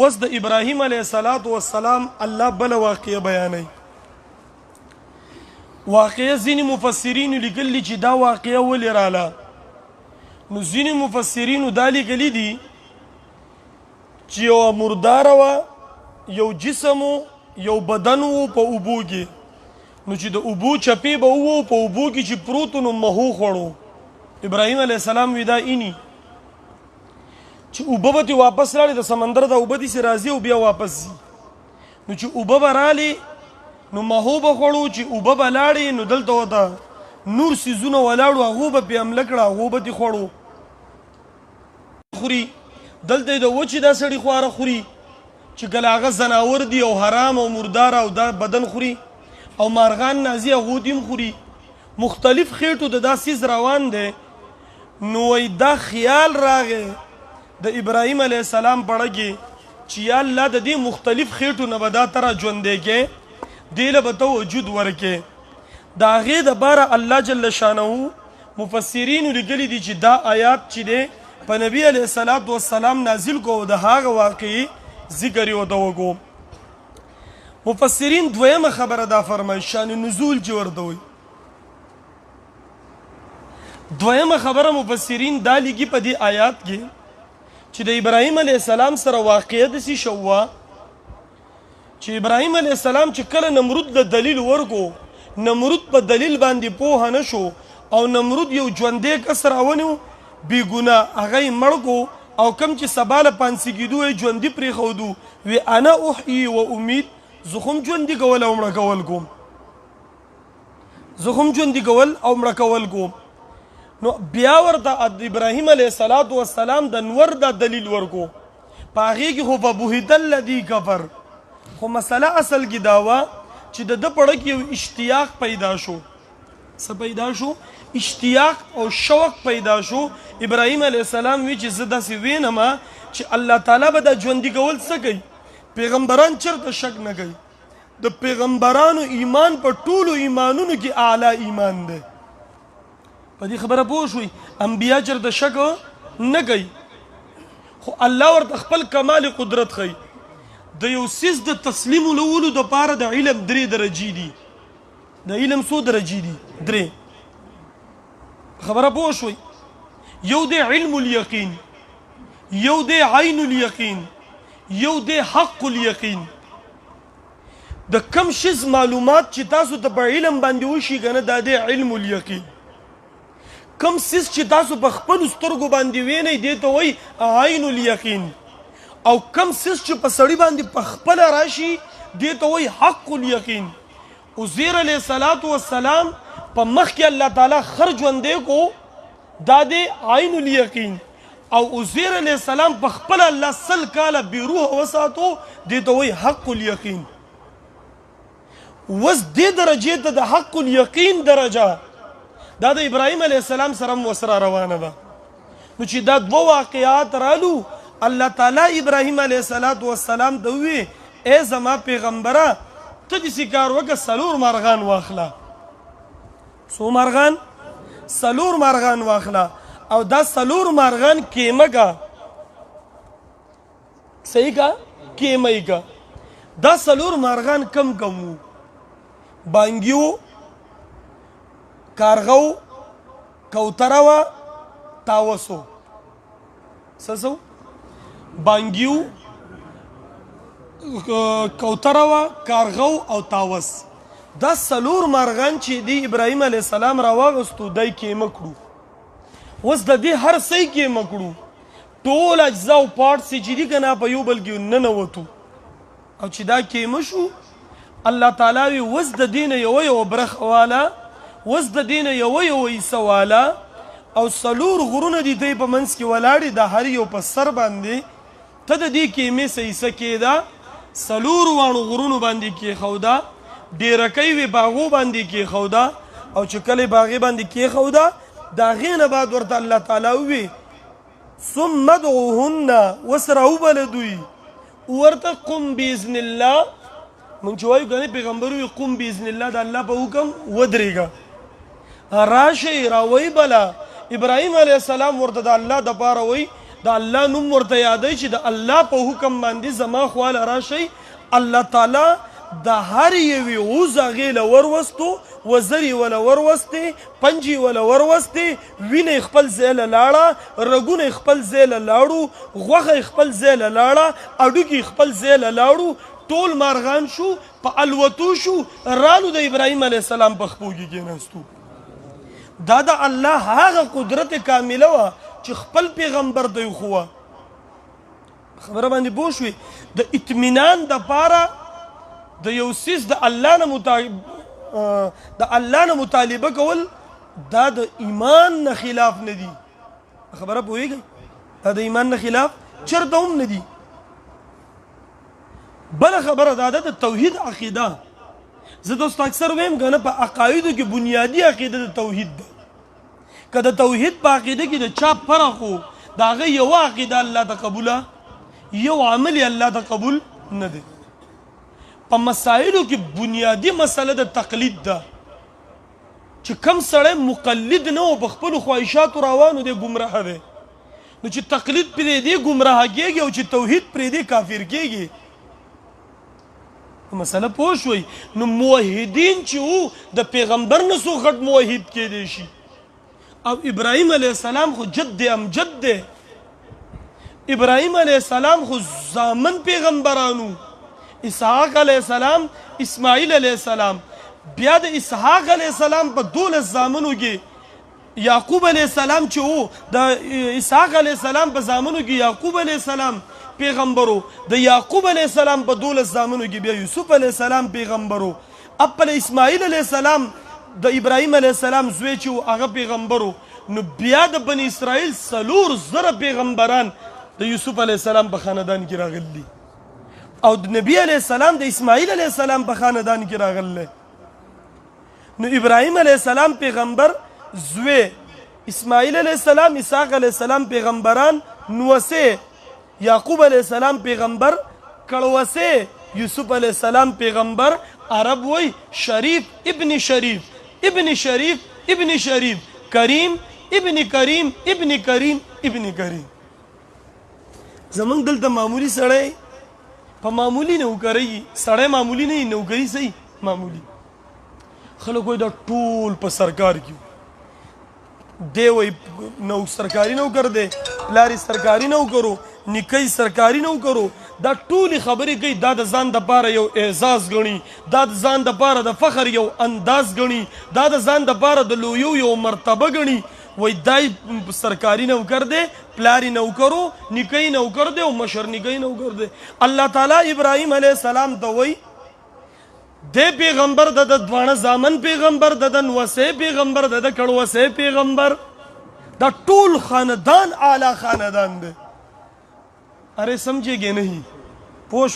اوس د ابراهیم علیه السلام الله بل واقعه بیانوي. واقعه ځینې مفسرین لیکلي چې دا واقعه ولې رااله، نو ځینې مفسرینو دا لیکلي دي چې یو مرداره وه، یو جسم و، یو بدن و په اوبو کې، نو چې د اوبو چپې به وو په اوبو کې چې پروت و نو مهو خوړو. ابراهیم علیه السلام وی دا اینی چې اوبه به واپس راړي، د سمندر د اوبه داسې راځي او بیا واپس ځي، نو چې اوبه به راړي نو مهو به خوړو، چې اوبه به لاړې نو دلته ورته نور څیزونه ولاړو هغو به پې حمله کړه، هغو به دې خوړو خوري. دلته یې د وچې دا سړي خواره خوري چې کله هغه ځناور دي او حرام او مردار او دا بدن خوري، او مارغان نازي هغو دې هم خوري. مختلف خېټو د دا څیز روان دی. نو وایي دا خیال راغی د ابراهیم علیه السلام پړه کې چې یا الله د دې مختلف خېټو نه به دا تره ژوندی کې، دې له به ته وجود ورکې. د هغې دپاره الله جل شانه مفسرینو لیکلي دي چې دا آیات چې دی په نبي علیه السلام نازل کو، د هغه واقعي ذکر یې ورته وکړو. مفسرین دویمه خبره دا فرمایي، شان نزول چې ورته وایي. دویمه خبره مفسرین دا لیکي په دې آیات کې چې د ابراهیم علیه السلام سره واقعه داسې شوه چې ابراهیم علیه السلام چې کله نمرود د دلیل ورکو، نمرود په دلیل باندې پوهه نه شو، او نمرود یو ژوندی کس راونیو بې ګناه، هغه یې مړ کو، او کم چې سبا له پانسي کېدو یې ژوندي پرېښودو، وی انا احیي و امید، زه خو هم ژوندي کول او مړه کول کوم، زه خو هم ژوندي کول او مړه کول کوم. نو بیا ورته ابراهیم علیه السلام د نور دا دلیل ورکو، په هغې کې خو فبهت الذي کفر، خو مسله اصل کې دا وه چې د ده پړه کې یو اشتیاق پیدا شو. څه پیدا شو؟ اشتیاق او شوق پیدا شو. ابراهیم علیه السلام وی چې زه داسې وینم چې الله تعالی به دا ژوندي کول څه کوي. پیغمبران چېرته شک نه کوي، د پیغمبرانو ایمان په ټولو ایمانونو کې اعلی ایمان دی. په دې خبره پوه شوئ؟ انبیا چېرته شک نه کوي، خو الله ورته خپل کمال قدرت ښیي. د یو څیز د تسلیمولولو دپاره د علم 3 درجې دي. د علم څو درجې دي؟ 3. خبره پوه شوئ؟ یو دی علم الیقین، یو دی عین الیقین، یو دی حق الیقین. د کم شیز معلومات چې تاسو ته په علم باندې وشي که نه، دا دی علم الیقین. کم سیز چې تاسو په خپلو سترګو باندې وینئ دې ته وایي عین الیقین، او کم سیز چې په سړي باندې په خپله راشي دې ته وایي حق الیقین. عزیر علیه السلام په مخ کې الله تعالی خر ژوندی کو، دا دی عین الیقین، او عزیر علیه السلام په خپله الله 100 کاله بې روحه وساتو، دې ته وایي حق الیقین. اوس دې درجې ته د حق الیقین درجه دا د ابراهیم علیه السلام سره هم ورسره روانه ده. نو چې دا 2 واقعات رالو، الله تعالی ابراهیم علیه السلام ته ووی ای زما پیغمبره ته داسې کار وکړه 4 مارغان واخله. څو مارغان؟ 4 مارغان واخله، او دا 4 مارغان کیمه کا، صحیح کا، کیمه یې کا. دا 4 مارغان کم کم وو؟ بانګي وو، کارغه وو، کوتره وه، تاوس وو. څه څه وو؟ بانګي وو، کوتره وه، کارغه وو او تاوس. دا 4 مارغان چې دی ابراهیم علیه السلام راواغستو، دی کیمه کړو. اوس د دې هر څه یې کیمه کړو، ټول اجزا او پارټس چې دي که نه په یو بل کې ننوتو، او چې دا کیمه شو، الله تعالی وی اوس د دې نه یوه برخه واله، اوس د دې نه یوه حصه واله، او 4 غرونه دي دی په منځ کې ولاړې، د هر یو په سر باندې ته د دې کیمې څه حصه کېده، 4 واړو غرونو باندې کېښوده، ډیرکۍ وې په هغو باندې کېښوده، او چې کله یې په هغې باندې کېښوده، د هغې نه بعد ورته الله تعالی ووی ثم ادعوهن، اوس راوبله دوی، ورته قم باذن الله. مونږ چې وایو که نه پیغمبر وي قم باذن الله، د الله په حکم ودرېږه، راشئ راویې بله. ابراهیم علیه السلام ورته د الله دپاره وایي د الله نوم ورته یادوي چې د الله په حکم باندې زما خواله راشئ. الله تعالی د هر یوې عوز هغې له وروستو، وزرې وله وروستې، پنجې وله وروستې، وینه یې خپل ځای له لاړه، رګونه یې خپل ځای له لاړو، غوښه یې خپل ځای له لاړه، هډوکي یې خپل ځای له لاړو، ټول مارغان شو، په الوتو شو، رالو د ابراهیم علیه السلام په خپو کې کېناستو. دا د الله هغه قدرت کامله وه چې خپل پیغمبر دی وښوه. خبره باندې پوه شوې؟ د اطمینان دپاره د یو څیز د الله نه مطالبه کول دا د ایمان نه خلاف نه دي. خبره پوهېږئ؟ دا د ایمان نه خلاف چېرته هم نه دي. بله خبره دا ده د توحید عقیده. زه دوست اکثر ویم که نه په عقایدو کې بنیادي عقیده د توحید ده. که د توحید په عقیده کې د چا فرق و د هغه یوه عقیده الله ته قبوله، یو عمل یې الله ته قبول نه دی. په مسایلو کې بنیادي مسله د تقلید ده چې کم سړی مقلد نه و په خپلو خواهشاتو روانو دی ګمراه دی. نو چې تقلید پرې دی ګمراه کېږي او چې توحید پرې دی کافر کېږي. مسله پوه شوئ؟ نو موحدین چې وو د پیغمبر نه څو غټ موحد کېدی شي. او ابراهیم علیه السلام خو جد امجد دی. ابراهیم علیه السلام خو زامن پیغمبرانو، اسحاق علیه السلام، اسماعیل علیه السلام. بیا د اسحاق علیه السلام په 12 زامنو کې یعقوب علیه السلام چې وو، د اسحاق علیه السلام په زامنو کې یعقوب علیه السلام پیغمبرو، د یعقوب علیه السلام په 12 زامنو کې بیا یوسف علیه السلام پیغمبرو. اپل اسماعیل علیه السلام د ابراهیم علیه السلام زوی چې و هغه پیغمبرو. نو بیا د بني اسرائیل 4,000 پیغمبران د یوسف علیه السلام په خاندان کې راغلي او د نبی علیه السلام د اسماعیل علیه السلام په خاندان کې راغلی. نو ابراهیم علیه السلام پیغمبر زوی، اسماعیل علیه السلام، اسحاق علیه السلام پیغمبران، نوسه یعقوب علیه السلام پیغمبر، کړوسه یوسف علیه السلام پیغمبر. عرب وای شریف ابن شریف ابن شریف ابن شریف، کریم ابن کریم ابن کریم ابن کریم. زمونږ دلته معمولی سړی په معمولی نوکرۍ، سړی معمولی نه نوکري صحیح معمولی. خلک وایي دا ټول په سرکار کې دی وایي نو سرکاري نوکر دی، پلار یې سرکاري نوکر و، نیکه یې سرکاري نوکر و. دا ټولې خبرې کوي، دا د ځان دپاره یو اعزاز ګڼي، دا د ځان دپاره د فخر یو انداز ګڼي، دا د ځان دپاره د لویو یو مرتبه ګڼي. وایي دا سرکاري نوکر دی، پلار یې نوکر و، نیکه یې نوکر دی او مشر نیکه یې نوکر دی. الله تعالی ابراهیم علیه السلام ته وایي دی پیغمبر، د دواړه زامن پیغمبر، د نوسې پیغمبر، د کړوسې پیغمبر. دا ټول خاندان اعلی خاندان دی. ارے سمجھے گے نہیں؟